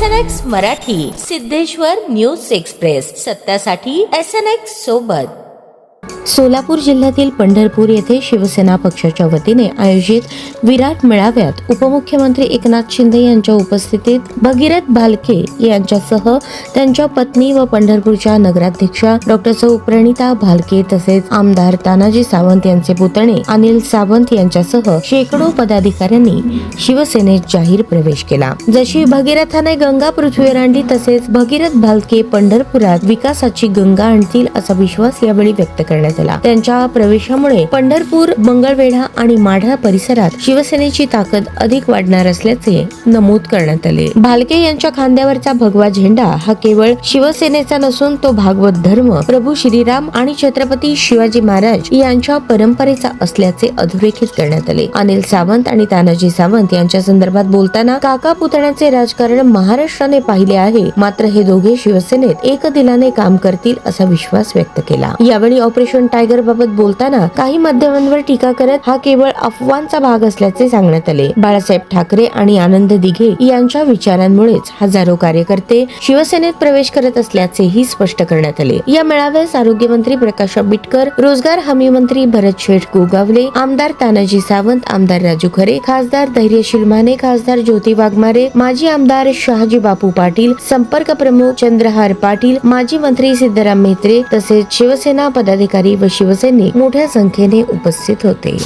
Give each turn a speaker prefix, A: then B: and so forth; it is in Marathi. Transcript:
A: SNX Marathi, Siddheshwar news express, सत्यासाठी SNX सोबत। सोलापूर जिल्ह्यातील पंढरपूर येथे शिवसेना पक्षाच्या वतीने आयोजित विराट मेळाव्यात उपमुख्यमंत्री एकनाथ शिंदे यांच्या उपस्थितीत भगीरथ भालके यांच्यासह त्यांच्या पत्नी व पंढरपूरच्या नगराध्यक्षा डॉक्टर सौ प्रणिता भालके तसेच आमदार तानाजी सावंत यांचे पुतणे अनिल सावंत यांच्यासह शेकडो पदाधिकाऱ्यांनी शिवसेनेत जाहीर प्रवेश केला। जशी भगीरथाने गंगा पृथ्वीवर आणली तसेच भगीरथ भालके पंढरपुरात विकासाची गंगा आणतील असा विश्वास यावेळी व्यक्त करण्यात आला। त्यांच्या प्रवेशामुळे पंढरपूर, मंगळवेढा आणि माढा परिसरात शिवसेनेची ताकद अधिक वाढणार असल्याचे नमूद करण्यात आले। भालके यांच्या खांद्यावरचा भगवा झेंडा हा केवळ शिवसेनेचा नसून तो भागवत धर्म, प्रभू श्रीराम आणि छत्रपती शिवाजी महाराज यांच्या परंपरेचा असल्याचे अधोरेखित करण्यात आले। अनिल सावंत आणि तानाजी सावंत यांच्या संदर्भात बोलताना काका पुतण्याचे राजकारण महाराष्ट्राने पाहिले आहे, मात्र हे दोघे शिवसेनेत एकदिलाने काम करतील असा विश्वास व्यक्त केला। यावेळी ऑपरेशन टायगर बाबत बोलताना काही माध्यमांवर टीका करत हा केवळ अफवांचा भाग असल्याचे सांगण्यात आले। बाळासाहेब ठाकरे आणि आनंद दिघे यांच्या विचारांमुळेच हजारो कार्यकर्ते शिवसेनेत प्रवेश करत असल्याचेही स्पष्ट करण्यात आले। या मेळाव्यास आरोग्यमंत्री प्रकाश आंबेडकर, रोजगार हमी मंत्री भरत शेठ गोगावले, आमदार तानाजी सावंत, आमदार राजू खरे, खासदार धैर्यशील माने, खासदार ज्योती वाघमारे, माजी आमदार शहाजी बापू पाटील, संपर्क प्रमुख चंद्रहार पाटील, माजी मंत्री सिद्धराम म्हेत्रे तसेच शिवसेना पदाधिकारी व शिवसैनिक मोठ्या संख्येने उपस्थित होते।